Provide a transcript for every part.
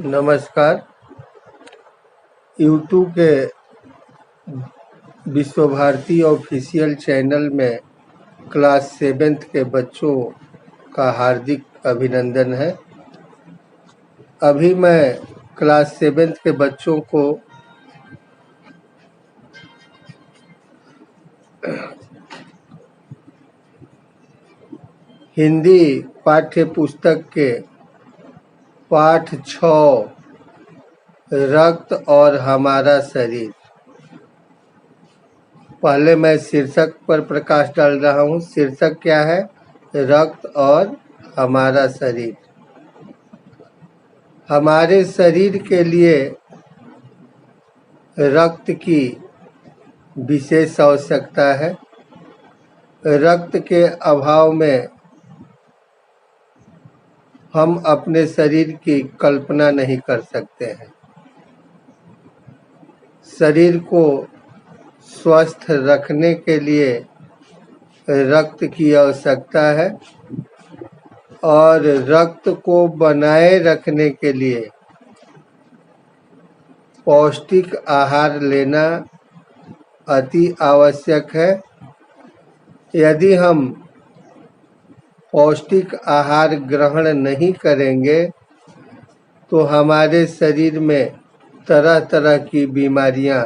नमस्कार। यूट्यूब के विश्व भारती ऑफिशियल चैनल में क्लास 7th के बच्चों का हार्दिक अभिनंदन है। अभी मैं क्लास 7th के बच्चों को हिंदी पाठ्य पुस्तक के पाठ 6 रक्त और हमारा शरीर। पहले मैं शीर्षक पर प्रकाश डाल रहा हूँ। शीर्षक क्या है? रक्त और हमारा शरीर। हमारे शरीर के लिए रक्त की विशेष आवश्यकता है। रक्त के अभाव में हम अपने शरीर की कल्पना नहीं कर सकते हैं। शरीर को स्वस्थ रखने के लिए रक्त की आवश्यकता है और रक्त को बनाए रखने के लिए पौष्टिक आहार लेना अति आवश्यक है। यदि हम पौष्टिक आहार ग्रहण नहीं करेंगे तो हमारे शरीर में तरह तरह की बीमारियां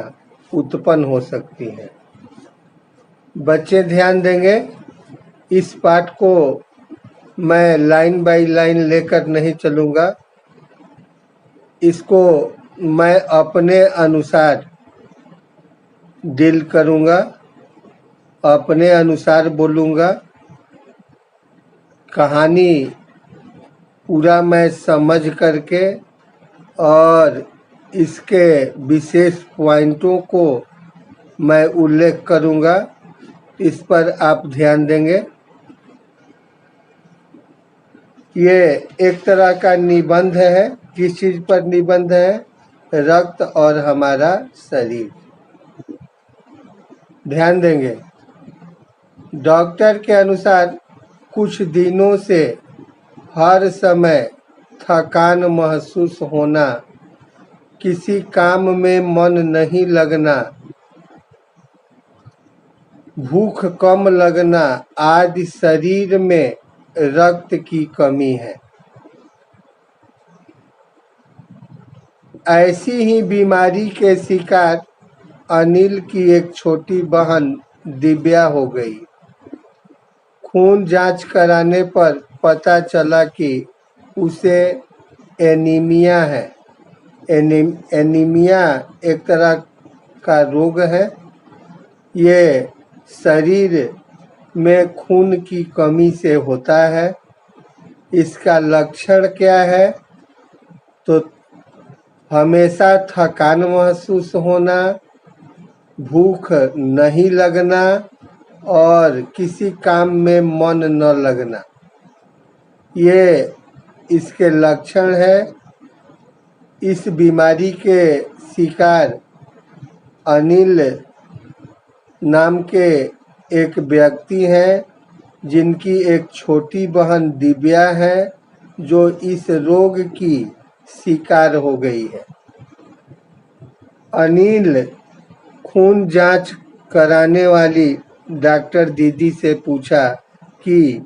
उत्पन्न हो सकती हैं। बच्चे ध्यान देंगे। इस पाठ को मैं लाइन बाय लाइन लेकर नहीं चलूँगा। इसको मैं अपने अनुसार डील करूँगा, अपने अनुसार बोलूँगा। कहानी पूरा मैं समझ करके और इसके विशेष पॉइंटों को मैं उल्लेख करूँगा। इस पर आप ध्यान देंगे। ये एक तरह का निबंध है। किस चीज़ पर निबंध है? रक्त और हमारा शरीर। ध्यान देंगे। डॉक्टर के अनुसार कुछ दिनों से हर समय थकान महसूस होना, किसी काम में मन नहीं लगना, भूख कम लगना आदि शरीर में रक्त की कमी है। ऐसी ही बीमारी के शिकार अनिल की एक छोटी बहन दिव्या हो गई। खून जांच कराने पर पता चला कि उसे एनीमिया है। एनीमिया एक तरह का रोग है। ये शरीर में खून की कमी से होता है। इसका लक्षण क्या है? तो हमेशा थकान महसूस होना, भूख नहीं लगना और किसी काम में मन न लगना, ये इसके लक्षण है। इस बीमारी के शिकार अनिल नाम के एक व्यक्ति हैं, जिनकी एक छोटी बहन दिव्या है, जो इस रोग की शिकार हो गई है। अनिल खून जांच कराने वाली डॉक्टर दीदी से पूछा कि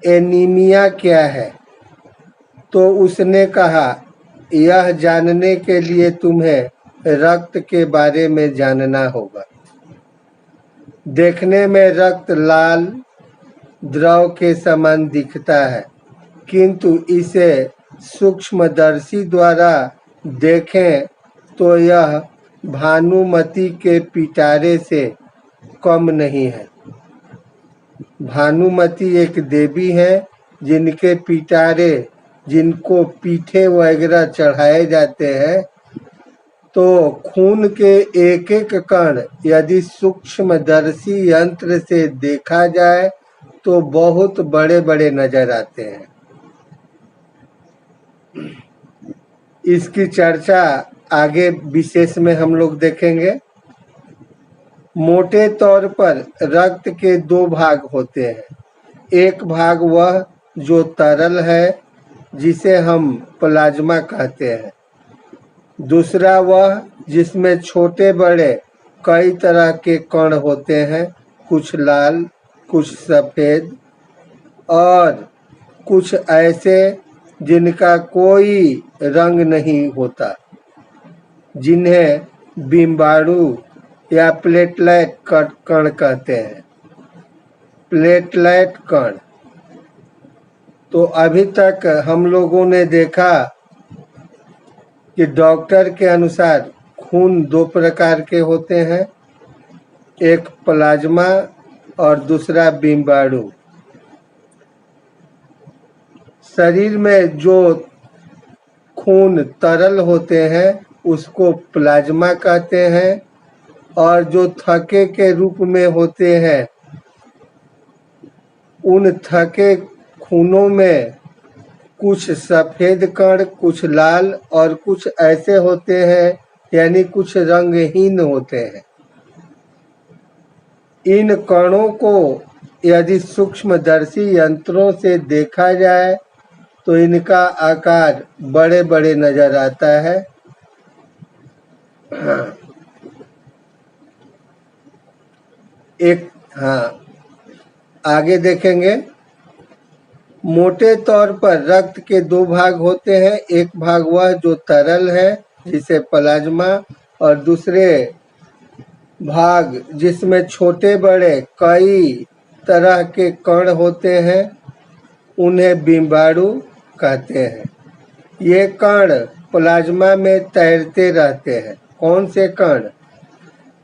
एनीमिया क्या है, तो उसने कहा, यह जानने के लिए तुम्हें रक्त के बारे में जानना होगा। देखने में रक्त लाल द्रव के समान दिखता है, किंतु इसे सूक्ष्मदर्शी द्वारा देखें तो यह भानुमति के पिटारे से कम नहीं है। भानुमति एक देवी है जिनके पिटारे, जिनको पीठे वगैरह चढ़ाए जाते हैं, तो खून के एक एक कण यदि सूक्ष्मदर्शी यंत्र से देखा जाए तो बहुत बड़े बड़े नजर आते हैं। इसकी चर्चा आगे विशेष में हम लोग देखेंगे। मोटे तौर पर रक्त के 2 भाग होते हैं। एक भाग वह जो तरल है जिसे हम प्लाज्मा कहते हैं। दूसरा वह जिसमें छोटे बड़े कई तरह के कण होते हैं, कुछ लाल, कुछ सफ़ेद और कुछ ऐसे जिनका कोई रंग नहीं होता, जिन्हें बिम्बाणु या प्लेटलेट कण कहते हैं। प्लेटलेट कण। तो अभी तक हम लोगों ने देखा कि डॉक्टर के अनुसार खून दो प्रकार के होते हैं, एक प्लाज्मा और दूसरा बिम्बाणु। शरीर में जो खून तरल होते हैं उसको प्लाज्मा कहते हैं, और जो थके के रूप में होते हैं उन थके खूनों में कुछ सफ़ेद कण, कुछ लाल और कुछ ऐसे होते हैं, यानी कुछ रंगहीन होते हैं। इन कणों को यदि सूक्ष्मदर्शी यंत्रों से देखा जाए तो इनका आकार बड़े बड़े नजर आता है। आगे देखेंगे। मोटे तौर पर रक्त के दो भाग होते हैं, एक भाग वह जो तरल है जिसे प्लाज्मा, और दूसरे भाग जिसमें छोटे बड़े कई तरह के कण होते हैं, उन्हें बिम्बाणु कहते हैं। ये कण प्लाज्मा में तैरते रहते हैं। कौन से कण?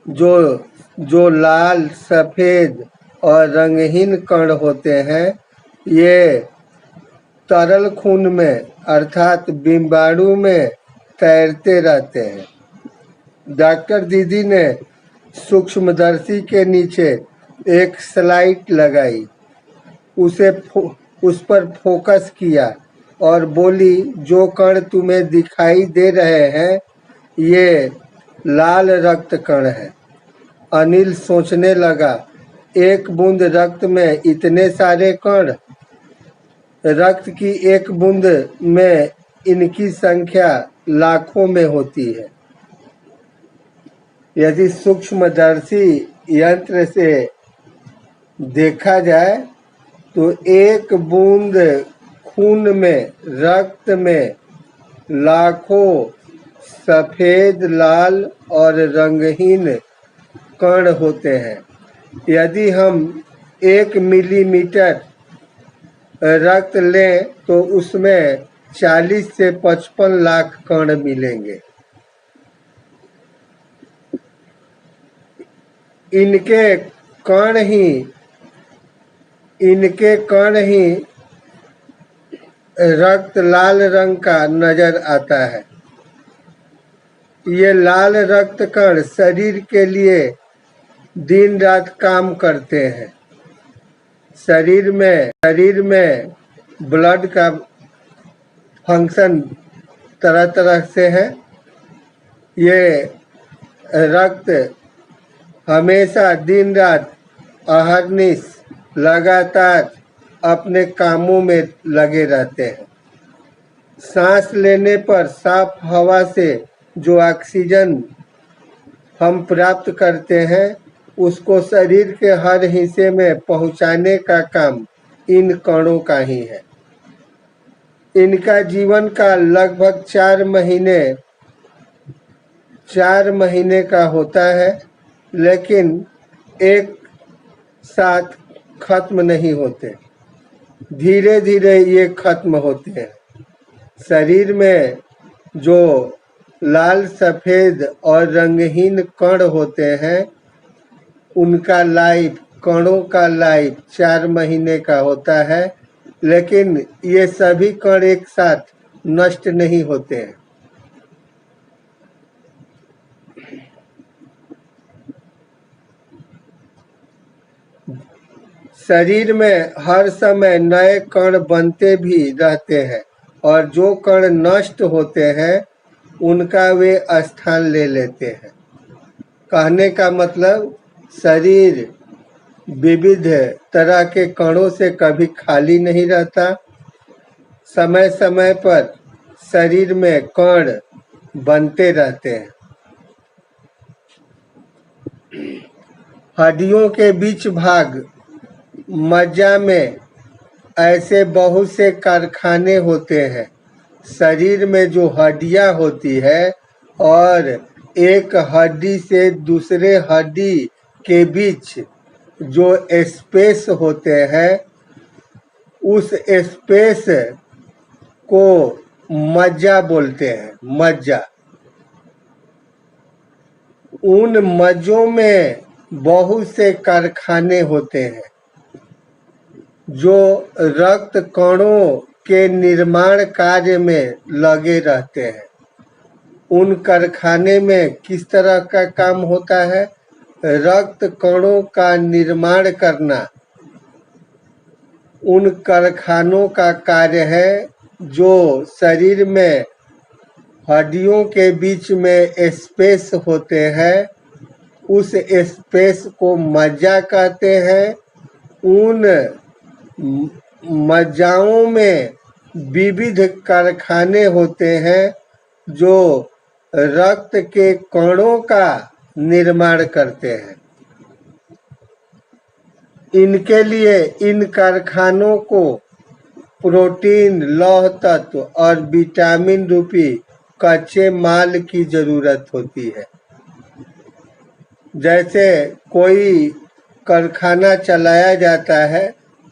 जो लाल, सफ़ेद और रंगहीन कण होते हैं, ये तरल खून में अर्थात बिम्बाणु में तैरते रहते हैं। डॉक्टर दीदी ने सूक्ष्मदर्शी के नीचे एक स्लाइड लगाई, उस पर फोकस किया और बोली, जो कण तुम्हें दिखाई दे रहे हैं ये लाल रक्त कण है। अनिल सोचने लगा, एक बूंद रक्त में इतने सारे कण? रक्त की एक बूंद में इनकी संख्या लाखों में होती है। यदि सूक्ष्मदर्शी यंत्र से देखा जाए तो एक बूंद खून में, रक्त में लाखों सफ़ेद, लाल और रंगहीन कण होते हैं। यदि हम 1 मिलीमीटर रक्त लें तो उसमें 40 से 55 लाख कण मिलेंगे। इनके कण ही रक्त लाल रंग का नजर आता है। ये लाल रक्त कण शरीर के लिए दिन रात काम करते हैं। शरीर में ब्लड का फंक्शन तरह तरह से है। ये रक्त हमेशा दिन रात अहर्निश लगातार अपने कामों में लगे रहते हैं। सांस लेने पर साफ हवा से जो ऑक्सीजन हम प्राप्त करते हैं उसको शरीर के हर हिस्से में पहुंचाने का काम इन कणों का ही है। इनका जीवन काल लगभग 4 महीने का होता है, लेकिन एक साथ खत्म नहीं होते, धीरे धीरे ये खत्म होते हैं। शरीर में जो लाल, सफ़ेद और रंगहीन कण होते हैं उनका लाइफ, कणों का लाइफ 4 महीने का होता है, लेकिन ये सभी कण एक साथ नष्ट नहीं होते हैं। शरीर में हर समय नए कण बनते भी रहते हैं, और जो कण नष्ट होते हैं उनका वे स्थान ले लेते हैं। कहने का मतलब, शरीर विविध तरह के कणों से कभी खाली नहीं रहता। समय समय पर शरीर में कण बनते रहते हैं। हड्डियों के बीच भाग मज्जा में ऐसे बहुत से कारखाने होते हैं। शरीर में जो हड्डियां होती है और एक हड्डी से दूसरे हड्डी के बीच जो स्पेस होते हैं, उस स्पेस को मज्जा बोलते हैं। मज्जा। उन मज्जों में बहुत से कारखाने होते हैं जो रक्त कणों के निर्माण कार्य में लगे रहते हैं। उन कारखाने में किस तरह का काम होता है? रक्त कणों का निर्माण करना उन कारखानों का कार्य है। जो शरीर में हड्डियों के बीच में स्पेस होते हैं, उस स्पेस को मज्जा कहते हैं। उन मज्जाओं में विविध कारखाने होते हैं जो रक्त के कणों का निर्माण करते हैं। इनके लिए इन कारखानों को प्रोटीन, लौह तत्व और विटामिन रूपी कच्चे माल की जरूरत होती है। जैसे कोई कारखाना चलाया जाता है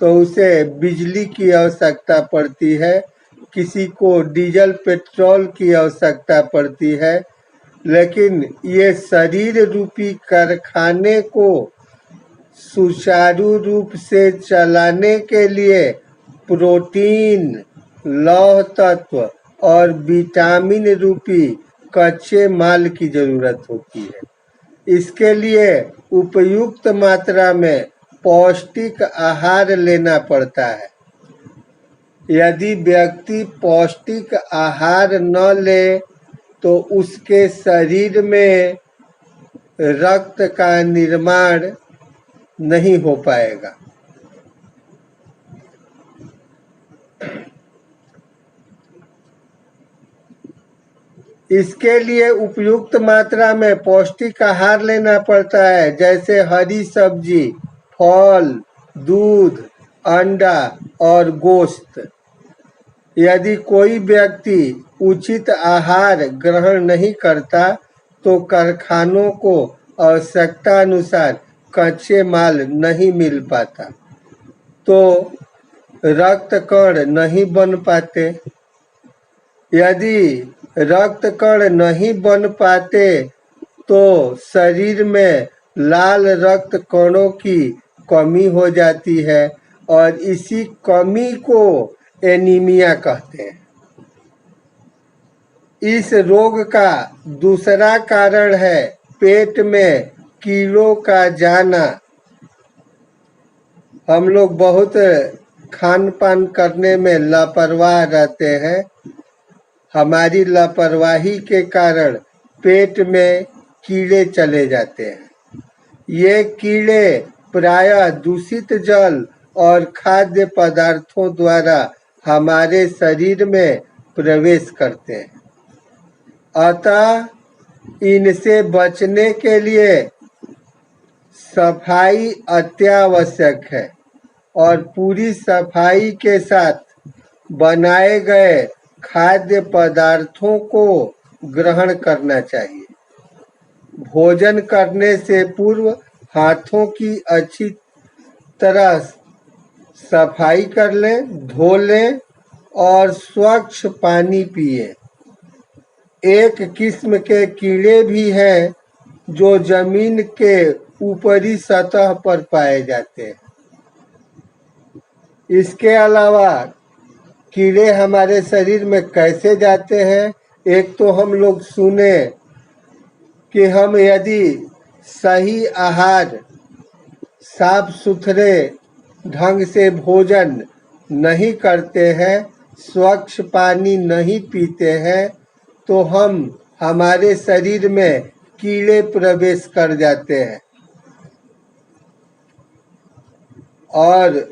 तो उसे बिजली की आवश्यकता पड़ती है, किसी को डीजल पेट्रोल की आवश्यकता पड़ती है, लेकिन ये शरीर रूपी कारखाने को सुचारू रूप से चलाने के लिए प्रोटीन, लौह तत्व और विटामिन रूपी कच्चे माल की जरूरत होती है। इसके लिए उपयुक्त मात्रा में पौष्टिक आहार लेना पड़ता है। यदि व्यक्ति पौष्टिक आहार न ले तो उसके शरीर में रक्त का निर्माण नहीं हो पाएगा। इसके लिए उपयुक्त मात्रा में पौष्टिक आहार लेना पड़ता है, जैसे हरी सब्जी, फल, दूध, अंडा और गोश्त। यदि कोई व्यक्ति उचित आहार ग्रहण नहीं करता तो कारखानों को आवश्यकता अनुसार कच्चे माल नहीं मिल पाता, तो रक्त कण नहीं बन पाते। यदि रक्त कण नहीं बन पाते तो शरीर में लाल रक्त कणों की कमी हो जाती है और इसी कमी को एनीमिया कहते हैं। इस रोग का दूसरा कारण है पेट में कीड़ों का जाना। हम लोग बहुत खान पान करने में लापरवाह रहते हैं। हमारी लापरवाही के कारण पेट में कीड़े चले जाते हैं। ये कीड़े प्रायः दूषित जल और खाद्य पदार्थों द्वारा हमारे शरीर में प्रवेश करते हैं। अतः इनसे बचने के लिए सफाई अत्यावश्यक है और पूरी सफाई के साथ बनाए गए खाद्य पदार्थों को ग्रहण करना चाहिए। भोजन करने से पूर्व हाथों की अच्छी तरह सफाई कर लें, धो लें और स्वच्छ पानी पिए। एक किस्म के कीड़े भी हैं जो जमीन के ऊपरी सतह पर पाए जाते हैं। इसके अलावा कीड़े हमारे शरीर में कैसे जाते हैं? एक तो हम लोग सुने कि हम यदि सही आहार, साफ सुथरे ढंग से भोजन नहीं करते हैं, स्वच्छ पानी नहीं पीते हैं, तो हमारे शरीर में कीड़े प्रवेश कर जाते हैं और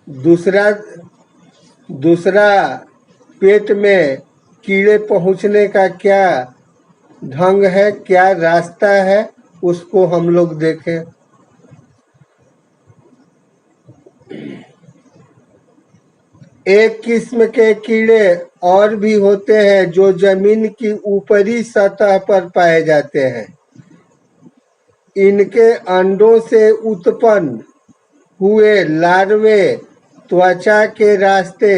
दूसरा दूसरा, पेट में कीड़े पहुंचने का क्या ढंग है, क्या रास्ता है, उसको हम लोग देखें। एक किस्म के कीड़े और भी होते हैं जो जमीन की ऊपरी सतह पर पाए जाते हैं। इनके अंडों से उत्पन्न हुए लार्वे त्वचा के रास्ते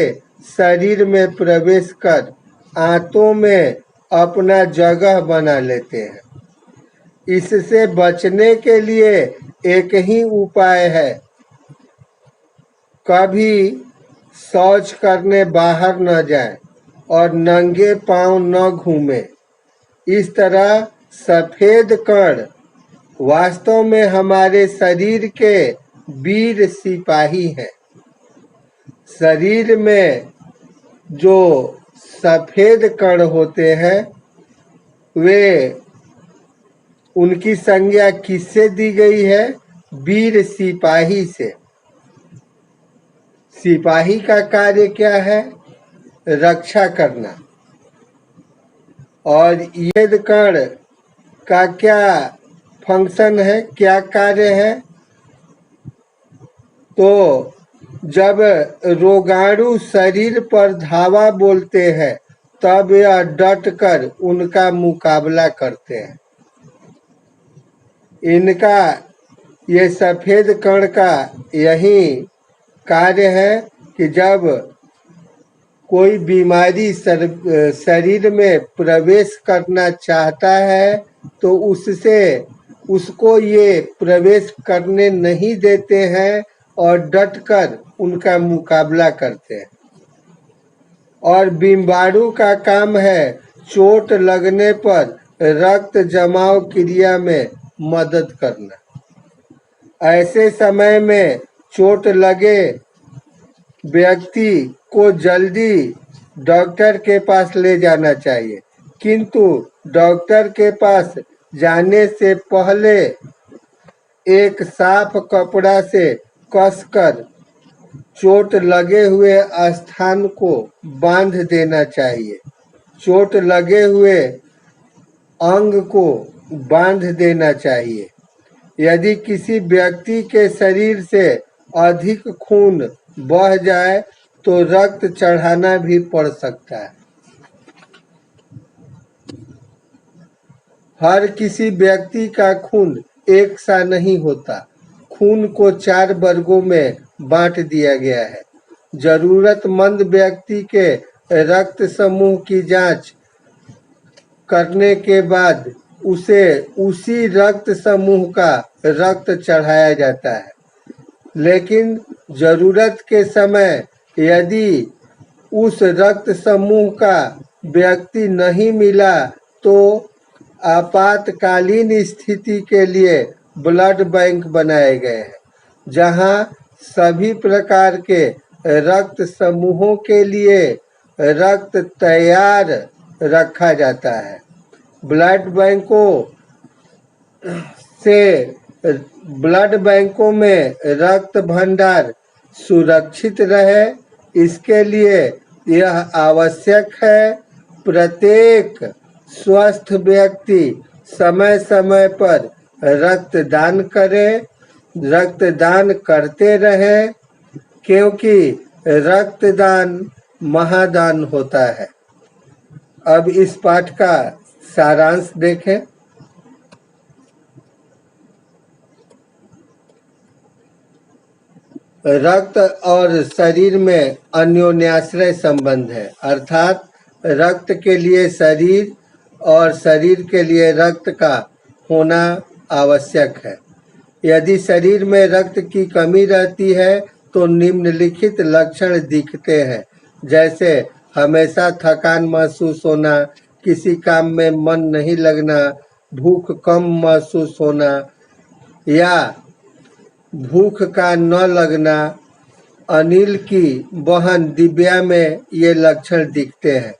शरीर में प्रवेश कर आंतों में अपना जगह बना लेते हैं। इससे बचने के लिए एक ही उपाय है, कभी शौच करने बाहर न जाए और नंगे पांव न घूमे। इस तरह सफेद कण वास्तव में हमारे शरीर के वीर सिपाही हैं। शरीर में जो सफेद कण होते हैं वे, उनकी संज्ञा किससे दी गई है? वीर सिपाही से। सिपाही का कार्य क्या है? रक्षा करना। और ये कण का क्या फंक्शन है, क्या कार्य है? तो जब रोगाणु शरीर पर धावा बोलते हैं तब यह डटकर उनका मुकाबला करते हैं। इनका, ये सफेद कण का यही कार्य है कि जब कोई बीमारी शरीर में प्रवेश करना चाहता है तो उसको ये प्रवेश करने नहीं देते हैं और डटकर उनका मुकाबला करते हैं। और बीमाणु का काम है चोट लगने पर रक्त जमाव क्रिया में मदद करना। ऐसे समय में चोट लगे व्यक्ति को जल्दी डॉक्टर के पास ले जाना चाहिए, किंतु डॉक्टर के पास जाने से पहले एक साफ कपड़ा से कसकर चोट लगे हुए स्थान को बांध देना चाहिए। चोट लगे हुए अंग को बांध देना चाहिए। यदि किसी व्यक्ति के शरीर से अधिक खून बह जाए तो रक्त चढ़ाना भी पड़ सकता है। हर किसी व्यक्ति का खून एक सा नहीं होता। खून को 4 वर्गों में बांट दिया गया है। जरूरतमंद व्यक्ति के रक्त समूह की जांच करने के बाद उसे उसी रक्त समूह का रक्त चढ़ाया जाता है। लेकिन जरूरत के समय यदि उस रक्त समूह का व्यक्ति नहीं मिला तो आपातकालीन स्थिति के लिए ब्लड बैंक बनाए गए हैं, जहां सभी प्रकार के रक्त समूहों के लिए रक्त तैयार रखा जाता है। ब्लड बैंकों में रक्त भंडार सुरक्षित रहे, इसके लिए यह आवश्यक है प्रत्येक स्वस्थ व्यक्ति समय समय पर रक्तदान करे, रक्तदान करते रहे, क्योंकि रक्तदान महादान होता है। अब इस पाठ का सारांश देखें। रक्त और शरीर में अन्योन्याश्रय संबंध है, अर्थात रक्त के लिए शरीर और शरीर के लिए रक्त का होना आवश्यक है। यदि शरीर में रक्त की कमी रहती है तो निम्नलिखित लक्षण दिखते हैं, जैसे हमेशा थकान महसूस होना, किसी काम में मन नहीं लगना, भूख कम महसूस होना या भूख का न लगना। अनिल की बहन दिव्या में ये लक्षण दिखते हैं।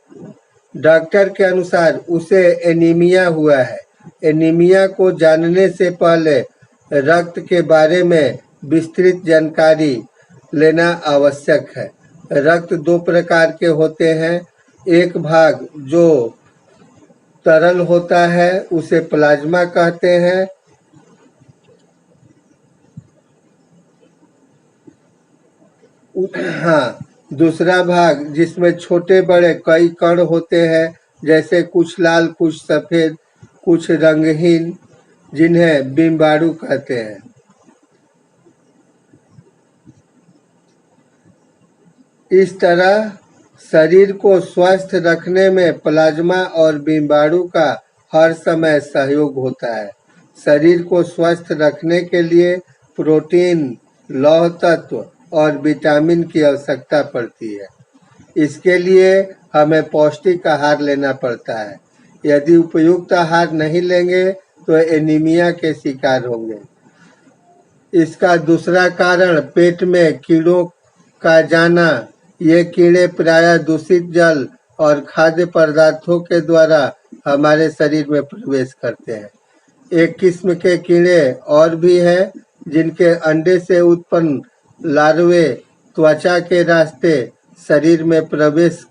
डॉक्टर के अनुसार उसे एनीमिया हुआ है। एनीमिया को जानने से पहले रक्त के बारे में विस्तृत जानकारी लेना आवश्यक है। रक्त दो प्रकार के होते हैं। एक भाग जो तरल होता है उसे प्लाज्मा कहते हैं। हाँ, दूसरा भाग जिसमें छोटे बड़े कई कण होते हैं, जैसे कुछ लाल, कुछ सफेद, कुछ रंगहीन, जिन्हें बिम्बाणु कहते हैं। इस तरह शरीर को स्वस्थ रखने में प्लाज्मा और बिम्बाणु का हर समय सहयोग होता है। शरीर को स्वस्थ रखने के लिए प्रोटीन, लौह तत्व और विटामिन की आवश्यकता पड़ती है। इसके लिए हमें पौष्टिक आहार लेना पड़ता है। यदि उपयुक्त आहार नहीं लेंगे तो एनीमिया के शिकार होंगे। इसका दूसरा कारण पेट में कीड़ों का जाना। ये कीड़े प्रायः दूषित जल और खाद्य पदार्थों के द्वारा हमारे शरीर में प्रवेश करते हैं। एक किस्म के कीड़े और भी हैं जिनके अंडे से उत्पन्न लार्वे त्वचा के रास्ते शरीर में प्रवेश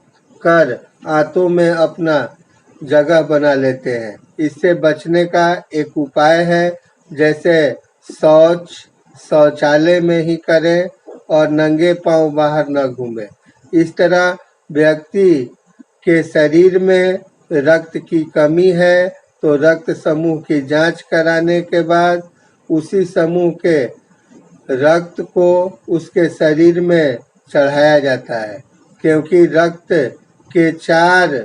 कर आंतों में अपना जगह बना लेते हैं। इससे बचने का एक उपाय है, जैसे शौचालय में ही करें और नंगे पांव बाहर न घूमें। इस तरह व्यक्ति के शरीर में रक्त की कमी है तो रक्त समूह की जांच कराने के बाद उसी समूह के रक्त को उसके शरीर में चढ़ाया जाता है। क्योंकि रक्त के 4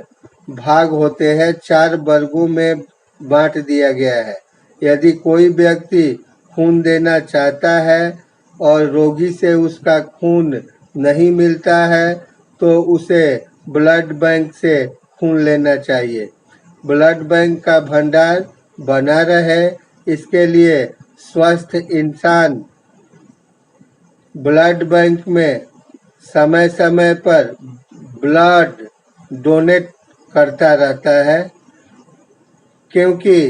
भाग होते हैं, 4 वर्गों में बांट दिया गया है। यदि कोई व्यक्ति खून देना चाहता है और रोगी से उसका खून नहीं मिलता है तो उसे ब्लड बैंक से खून लेना चाहिए। ब्लड बैंक का भंडार बना रहे, इसके लिए स्वस्थ इंसान ब्लड बैंक में समय समय पर ब्लड डोनेट करता रहता है, क्योंकि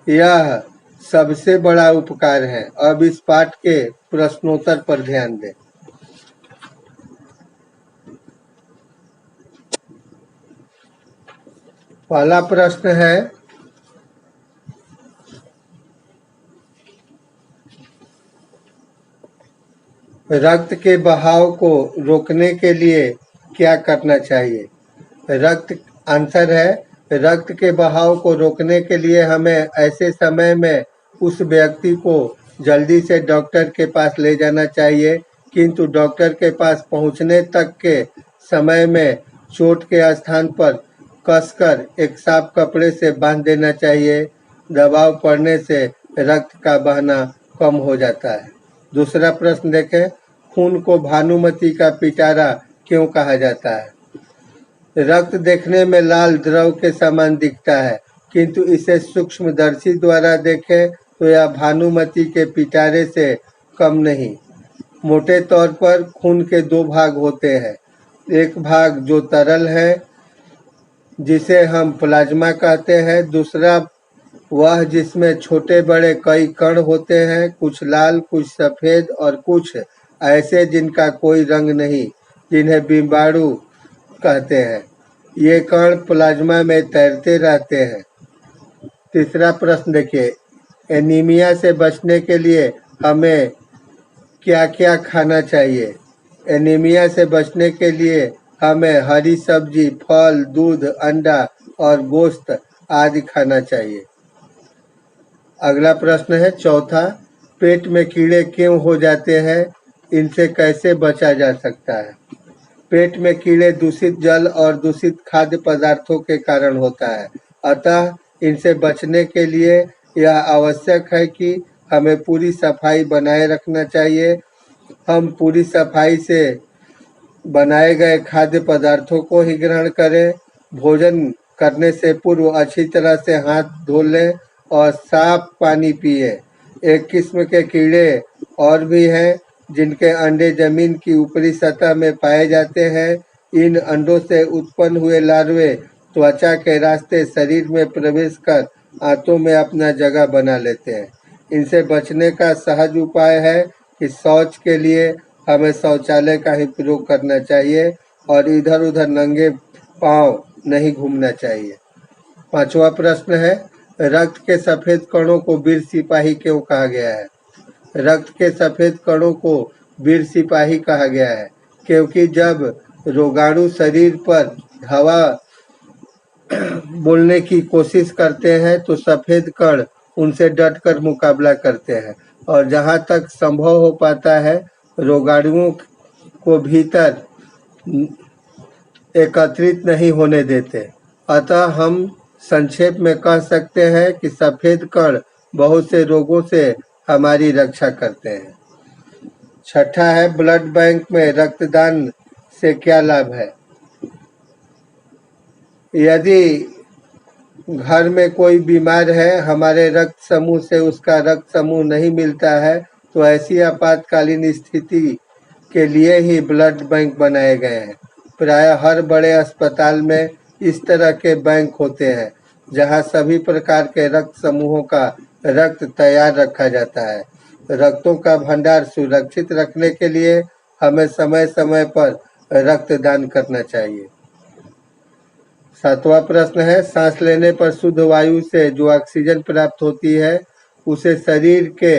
यह सबसे बड़ा उपकार है। अब इस पाठ के प्रश्नोत्तर पर ध्यान दें। पहला प्रश्न है, रक्त के बहाव को रोकने के लिए क्या करना चाहिए? आंसर है, रक्त के बहाव को रोकने के लिए हमें ऐसे समय में उस व्यक्ति को जल्दी से डॉक्टर के पास ले जाना चाहिए, किंतु डॉक्टर के पास पहुंचने तक के समय में चोट के स्थान पर कसकर एक साफ कपड़े से बांध देना चाहिए। दबाव पड़ने से रक्त का बहना कम हो जाता है। दूसरा प्रश्न देखें, खून को भानुमति का पिटारा क्यों कहा जाता है? रक्त देखने में लाल द्रव के समान दिखता है, किंतु इसे सूक्ष्मदर्शी द्वारा देखें तो यह भानुमति के पिटारे से कम नहीं। मोटे तौर पर खून के 2 भाग होते हैं। एक भाग जो तरल है, जिसे हम प्लाज्मा कहते हैं। दूसरा वह जिसमें छोटे बड़े कई कण होते हैं, कुछ लाल, कुछ सफेद और कुछ ऐसे जिनका कोई रंग नहीं, जिन्हें बिम्बाणु कहते हैं। ये कण प्लाज्मा में तैरते रहते हैं। तीसरा प्रश्न देखिए, एनीमिया से बचने के लिए हमें क्या क्या खाना चाहिए? एनीमिया से बचने के लिए हमें हरी सब्जी, फल, दूध, अंडा और गोश्त आदि खाना चाहिए। अगला प्रश्न है चौथा, पेट में कीड़े क्यों हो जाते हैं? इनसे कैसे बचा जा सकता है? पेट में कीड़े दूषित जल और दूषित खाद्य पदार्थों के कारण होता है। अतः इनसे बचने के लिए यह आवश्यक है कि हमें पूरी सफाई बनाए रखना चाहिए। हम पूरी सफाई से बनाए गए खाद्य पदार्थों को ही ग्रहण करें। भोजन करने से पूर्व अच्छी तरह से हाथ धो लें और साफ पानी पिए। एक किस्म के कीड़े और भी हैं जिनके अंडे जमीन की ऊपरी सतह में पाए जाते हैं। इन अंडों से उत्पन्न हुए लार्वे त्वचा के रास्ते शरीर में प्रवेश कर आंतों में अपना जगह बना लेते हैं। इनसे बचने का सहज उपाय है कि शौच के लिए हमें शौचालय का ही प्रयोग करना चाहिए और इधर उधर नंगे पांव नहीं घूमना चाहिए। 5वां प्रश्न है, रक्त के सफेद कणों को वीर सिपाही क्यों कहा गया है? रक्त के सफेद कणों को वीर सिपाही कहा गया है क्योंकि जब रोगाणु शरीर पर हवा बोलने की कोशिश करते हैं तो सफेद कण उनसे डटकर मुकाबला करते हैं और जहां तक संभव हो पाता है रोगाणुओं को भीतर एकत्रित नहीं होने देते। अतः हम संक्षेप में कह सकते हैं कि सफेद कण बहुत से रोगों से हमारी रक्षा करते हैं। 6ठा है, ब्लड बैंक में रक्तदान से क्या लाभ है? यदि घर में कोई बीमार है, हमारे रक्त समूह से उसका रक्त समूह नहीं मिलता है, तो ऐसी आपातकालीन स्थिति के लिए ही ब्लड बैंक बनाए गए हैं। प्रायः हर बड़े अस्पताल में इस तरह के बैंक होते हैं जहां सभी प्रकार के रक्त समूहों का रक्त तैयार रखा जाता है। रक्तों का भंडार सुरक्षित रखने के लिए हमें समय समय पर रक्तदान करना चाहिए। 7वां प्रश्न है, सांस लेने पर शुद्ध वायु से जो ऑक्सीजन प्राप्त होती है उसे शरीर के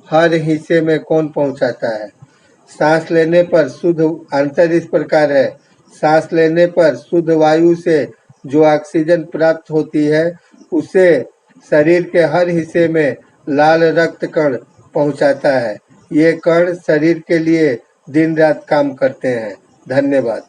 हर हिस्से में कौन पहुंचाता है? सांस लेने पर शुद्ध आंसर इस प्रकार है, सांस लेने पर शुद्ध वायु से जो ऑक्सीजन प्राप्त होती है उसे शरीर के हर हिस्से में लाल रक्त कण पहुंचाता है। ये कण शरीर के लिए दिन रात काम करते हैं। धन्यवाद।